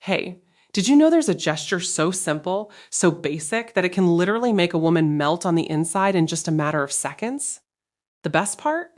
Hey, did you know there's a gesture so simple, so basic, that it can literally make a woman melt on the inside in just a matter of seconds? The best part?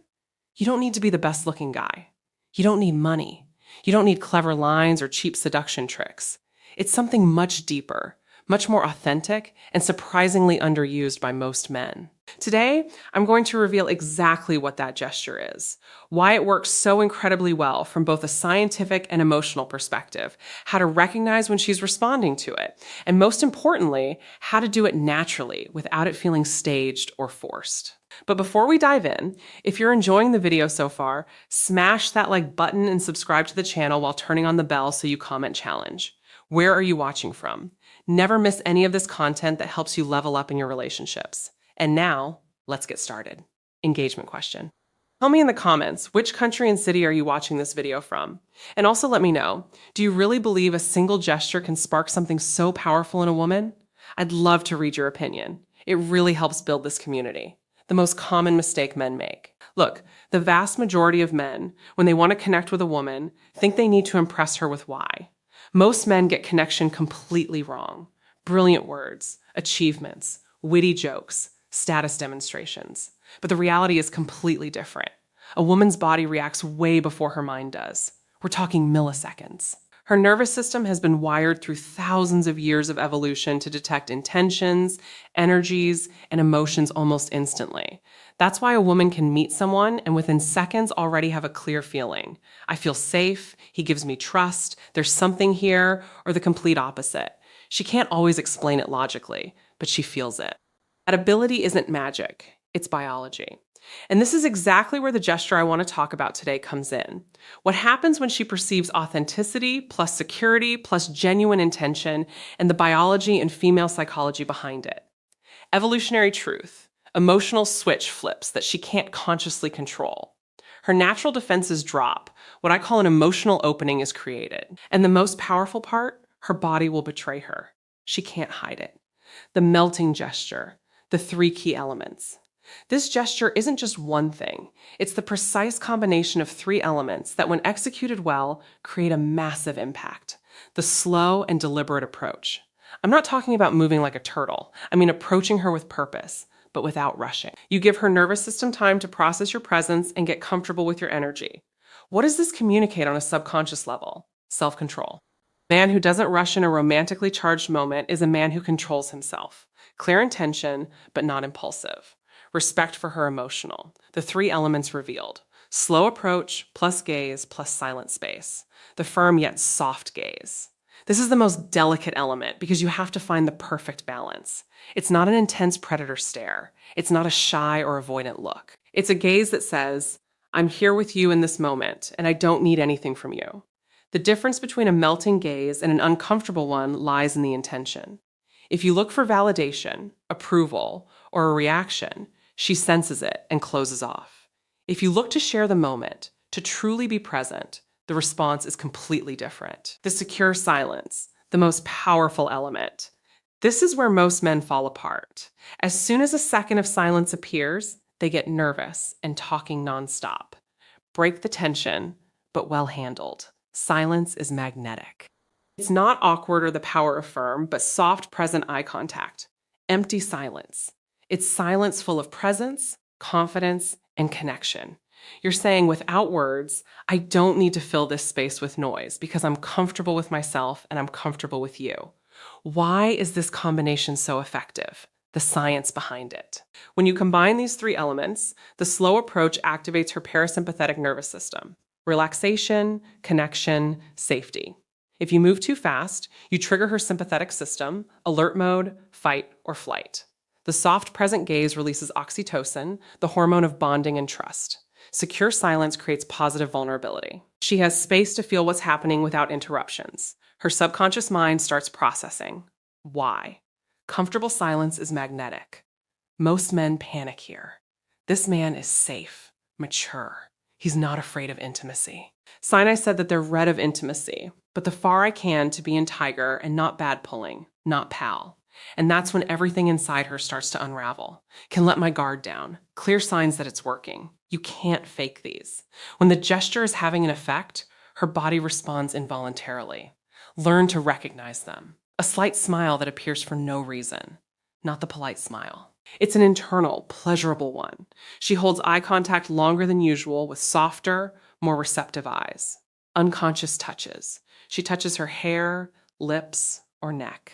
You don't need to be the best looking guy. You don't need money. You don't need clever lines or cheap seduction tricks. It's something much deeper, much more authentic, and surprisingly underused by most men. Today, I'm going to reveal exactly what that gesture is, why it works so incredibly well from both a scientific and emotional perspective, how to recognize when she's responding to it, and most importantly, how to do it naturally without it feeling staged or forced. But before we dive in, if you're enjoying the video so far, smash that like button and subscribe to the channel while turning on the bell so you comment challenge. Where are you watching from? Never miss any of this content that helps you level up in your relationships. And now, let's get started. Engagement question. Tell me in the comments, which country and city are you watching this video from? And also let me know, do you really believe a single gesture can spark something so powerful in a woman? I'd love to read your opinion. It really helps build this community. The most common mistake men make. Look, the vast majority of men, when they want to connect with a woman, think they need to impress her with why. Most men get connection completely wrong. Brilliant words, achievements, witty jokes, status demonstrations. But the reality is completely different. A woman's body reacts way before her mind does. We're talking milliseconds. Her nervous system has been wired through thousands of years of evolution to detect intentions, energies, and emotions almost instantly. That's why a woman can meet someone and within seconds already have a clear feeling. I feel safe, he gives me trust, there's something here, or the complete opposite. She can't always explain it logically, but she feels it. That ability isn't magic, it's biology. And this is exactly where the gesture I want to talk about today comes in. What happens when she perceives authenticity plus security plus genuine intention and the biology and female psychology behind it. Evolutionary truth, emotional switch flips that she can't consciously control. Her natural defenses drop. What I call an emotional opening is created. And the most powerful part, her body will betray her. She can't hide it. The melting gesture, the 3 key elements. This gesture isn't just one thing. It's the precise combination of 3 elements that, when executed well, create a massive impact. The slow and deliberate approach. I'm not talking about moving like a turtle. I mean approaching her with purpose, but without rushing. You give her nervous system time to process your presence and get comfortable with your energy. What does this communicate on a subconscious level? Self-control. A man who doesn't rush in a romantically charged moment is a man who controls himself. Clear intention, but not impulsive. Respect for her emotional. The 3 elements revealed. Slow approach plus gaze plus silent space. The firm yet soft gaze. This is the most delicate element because you have to find the perfect balance. It's not an intense predator stare. It's not a shy or avoidant look. It's a gaze that says, I'm here with you in this moment and I don't need anything from you. The difference between a melting gaze and an uncomfortable one lies in the intention. If you look for validation, approval, or a reaction, she senses it and closes off. If you look to share the moment, to truly be present, the response is completely different. The secure silence, the most powerful element. This is where most men fall apart. As soon as a second of silence appears, they get nervous and talking nonstop. Break the tension, but well handled. Silence is magnetic. It's not awkward or the power of firm, but soft, present eye contact. Empty silence. It's silence full of presence, confidence, and connection. You're saying without words, I don't need to fill this space with noise because I'm comfortable with myself and I'm comfortable with you. Why is this combination so effective? The science behind it. When you combine these 3 elements, the slow approach activates her parasympathetic nervous system. Relaxation, connection, safety. If you move too fast, you trigger her sympathetic system, alert mode, fight, or flight. The soft present gaze releases oxytocin, the hormone of bonding and trust. Secure silence creates positive vulnerability. She has space to feel what's happening without interruptions. Her subconscious mind starts processing. Why? Comfortable silence is magnetic. Most men panic here. This man is safe, mature. He's not afraid of intimacy. Sinai said that they're red of intimacy, but the far I can to be in tiger and not bad pulling, not pal. And that's when everything inside her starts to unravel. Can let my guard down. Clear signs that it's working. You can't fake these. When the gesture is having an effect, her body responds involuntarily. Learn to recognize them. A slight smile that appears for no reason, not the polite smile. It's an internal, pleasurable one. She holds eye contact longer than usual with softer, more receptive eyes. Unconscious touches. She touches her hair, lips, or neck.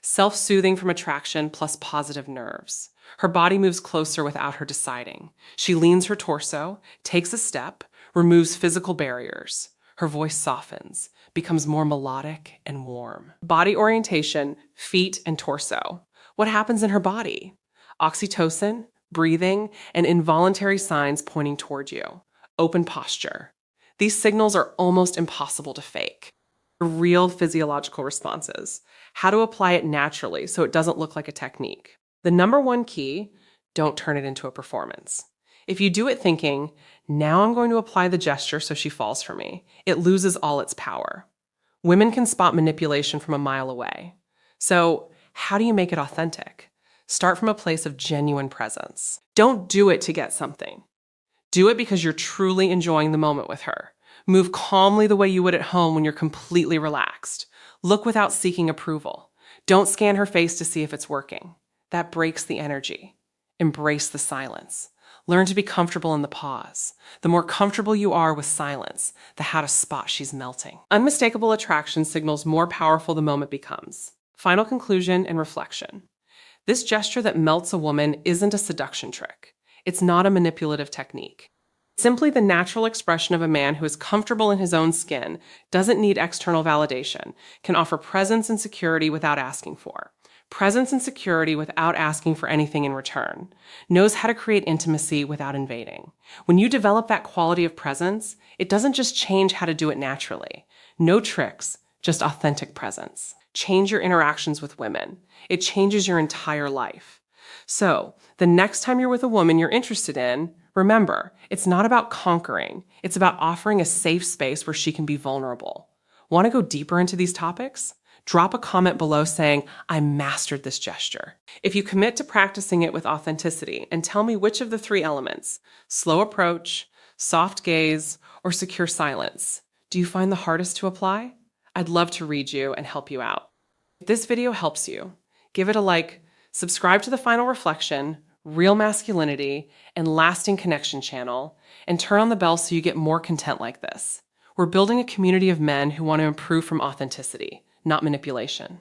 Self-soothing from attraction plus positive nerves. Her body moves closer without her deciding. She leans her torso, takes a step, removes physical barriers. Her voice softens, becomes more melodic and warm. Body orientation, feet and torso. What happens in her body? Oxytocin, breathing, and involuntary signs pointing toward you. Open posture. These signals are almost impossible to fake. Real physiological responses. How to apply it naturally so it doesn't look like a technique. The number one key, don't turn it into a performance. If you do it thinking, now I'm going to apply the gesture so she falls for me, it loses all its power. Women can spot manipulation from a mile away. So, how do you make it authentic? Start from a place of genuine presence. Don't do it to get something. Do it because you're truly enjoying the moment with her. Move calmly the way you would at home when you're completely relaxed. Look without seeking approval. Don't scan her face to see if it's working. That breaks the energy. Embrace the silence. Learn to be comfortable in the pause. The more comfortable you are with silence, the how to spot she's melting. Unmistakable attraction signals more powerful the moment becomes. Final conclusion and reflection. This gesture that melts a woman isn't a seduction trick. It's not a manipulative technique. Simply the natural expression of a man who is comfortable in his own skin, doesn't need external validation, can offer presence and security without asking for. Presence and security without asking for anything in return. Knows how to create intimacy without invading. When you develop that quality of presence, it doesn't just change how to do it naturally. No tricks, just authentic presence. Change your interactions with women. It changes your entire life. So, the next time you're with a woman you're interested in, remember, it's not about conquering. It's about offering a safe space where she can be vulnerable. Want to go deeper into these topics? Drop a comment below saying, I mastered this gesture. If you commit to practicing it with authenticity and tell me which of the three elements, slow approach, soft gaze, or secure silence, do you find the hardest to apply? I'd love to read you and help you out. If this video helps you, give it a like, subscribe to the Final Reflection, Real Masculinity, and Lasting Connection channel, and turn on the bell so you get more content like this. We're building a community of men who want to improve from authenticity, not manipulation.